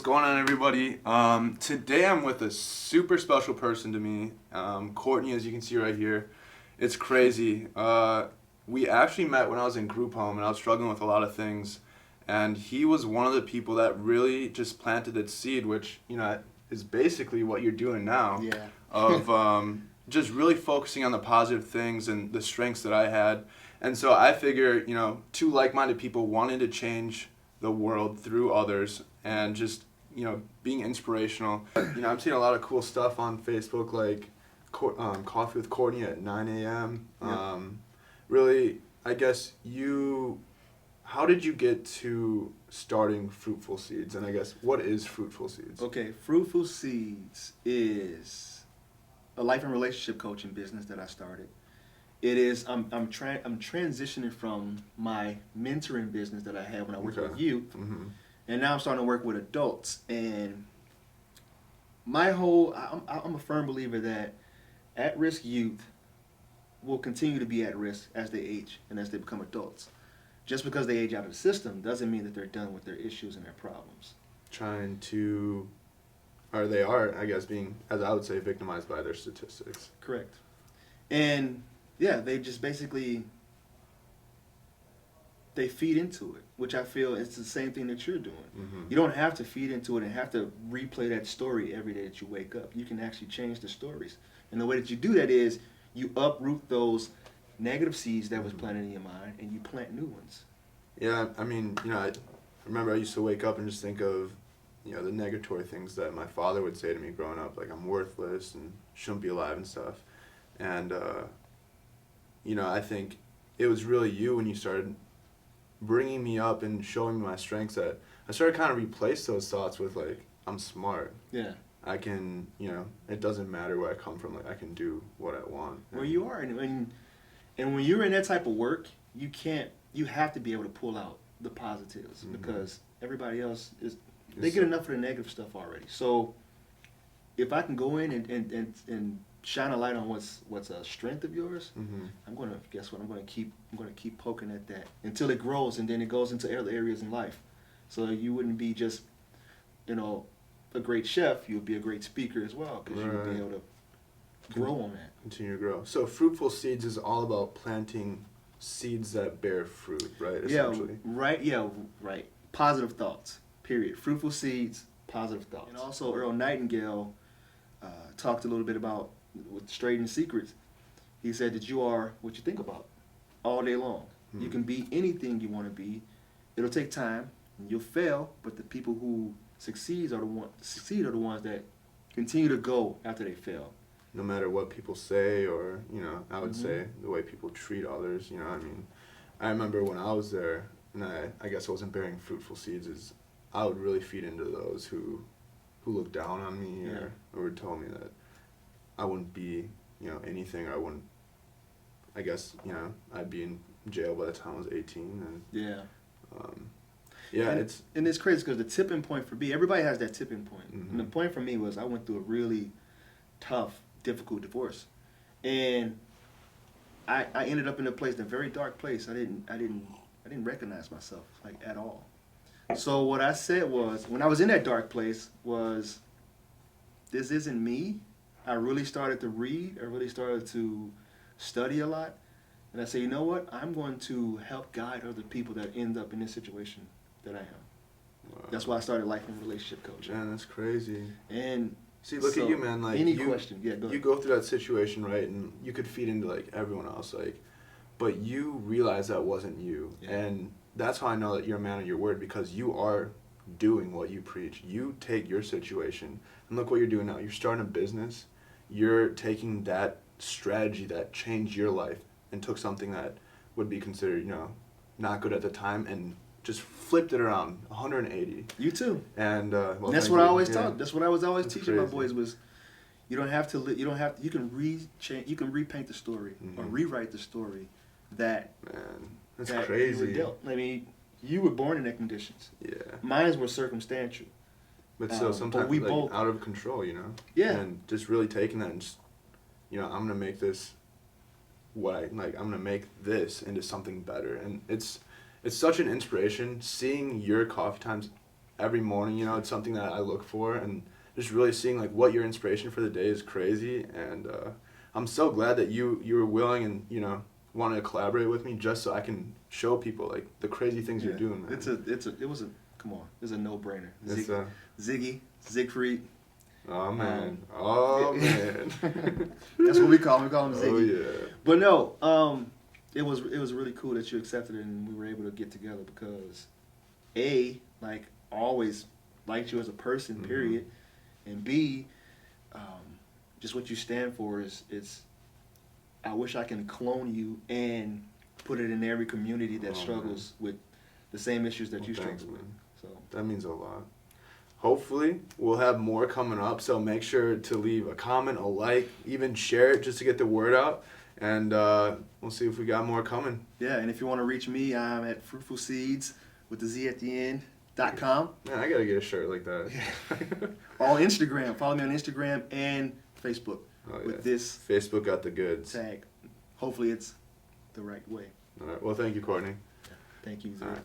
going on, everybody? Today I'm with a super special person to me, Courtney, as you can see right here. It's crazy. We actually met when I was in group home and I was struggling with a lot of things, and he was one of the people that really just planted that seed, which, is basically what you're doing now. Yeah. Of just really focusing on the positive things and the strengths that I had. And so I figure, two like-minded people wanting to change the world through others and just, being inspirational. I'm seeing a lot of cool stuff on Facebook, like Coffee with Courtney at 9 a.m. Yep. Really, I guess how did you get to starting Fruitful Seedz? And I guess, what is Fruitful Seedz? Okay, Fruitful Seedz is a life and relationship coaching business that I started. It is I'm transitioning from my mentoring business that I had when I worked with youth, and now I'm starting to work with adults. And I'm a firm believer that at-risk youth will continue to be at risk as they age and as they become adults. Just because they age out of the system doesn't mean that they're done with their issues and their problems. They are, I guess, being, as I would say, victimized by their statistics. Correct. And yeah, they just basically, they feed into it, which I feel is the same thing that you're doing. Mm-hmm. You don't have to feed into it and have to replay that story every day that you wake up. You can actually change the stories. And the way that you do that is you uproot those negative seeds that was planted in your mind and you plant new ones. Yeah, I mean, I remember I used to wake up and just think of, the negatory things that my father would say to me growing up, like I'm worthless and shouldn't be alive and stuff. And, I think it was really you when you started bringing me up and showing me my strengths that I started kind of replace those thoughts with, like, I'm smart. Yeah. I can, it doesn't matter where I come from, like, I can do what I want. Where you are. And when you're in that type of work, you have to be able to pull out the positives because everybody else they get enough of the negative stuff already. So if I can go in and shine a light on what's a strength of yours, I'm gonna keep poking at that until it grows, and then it goes into other areas in life. So you wouldn't be just, a great chef. You'll be a great speaker as well because you'll be able to grow on that. Continue to grow. So Fruitful Seedz is all about planting seeds that bear fruit, right? Essentially. Yeah, right. Positive thoughts. Period. Fruitful Seedz, positive thoughts. And also Earl Nightingale talked a little bit about with Strayed Secrets. He said that you are what you think about all day long. You can be anything you want to be. It'll take time. And you'll fail, but the people who succeed are the ones that continue to go after they fail. No matter what people say, or I would say the way people treat others. I remember when I was there, and I guess I wasn't bearing fruitful seeds. Is I would really feed into those who looked down on me or told me that I wouldn't be anything. I wouldn't. I guess I'd be in jail by the time I was 18. And it's crazy because the tipping point for me, everybody has that tipping point. And the point for me was I went through a really tough, difficult divorce, and I ended up in a very dark place. I didn't recognize myself at all. So what I said was, when I was in that dark place, was this isn't me. I really started to read. I really started to study a lot, and I said, you know what? I'm going to help guide other people that end up in this situation that I am. Wow. That's why I started life and relationship coaching. Man, that's crazy. And see, look at you, man. Like question, yeah, go ahead. You go through that situation, right? And you could feed into everyone else, but you realize that wasn't you, and that's how I know that you're a man of your word, because you are doing what you preach. You take your situation, and look what you're doing now. You're starting a business. You're taking that strategy that changed your life and took something that would be considered, not good at the time, and just flipped it around 180. You too. And that's what I always taught. That's what I was always teaching crazy. My boys was, you don't have to. You don't have. You can repaint the story or rewrite the story that. Man, that's that crazy. You were dealt. I mean, you were born in that conditions. Yeah. Mine were circumstantial. But still, sometimes we both out of control, Yeah. And just really taking that and just, I'm gonna make this. I'm gonna make this into something better, and it's such an inspiration seeing your coffee times every morning. You know, it's something that I look for, and just really seeing like what your inspiration for the day is crazy. And I'm so glad that you were willing and wanted to collaborate with me just so I can show people like the crazy things you're doing, man. Come on, it's a no-brainer. Ziggy, Siegfried. Oh man, man. That's what we call him. We call him Ziggy. Oh yeah. But no, it was really cool that you accepted it and we were able to get together because, A, like always liked you as a person, period, and B, just what you stand for is I wish I can clone you and put it in every community that struggles with the same issues that you struggle with. So that means a lot. Hopefully, we'll have more coming up, so make sure to leave a comment, a like, even share it just to get the word out, and we'll see if we got more coming. Yeah, and if you want to reach me, I'm at Fruitful Seedz with the Z at the end.com. Man, I got to get a shirt like that. On Instagram. Follow me on Instagram and Facebook with this Facebook got the goods. Tag. Hopefully it's the right way. All right. Well, thank you, Courtney. Thank you, Z. All right.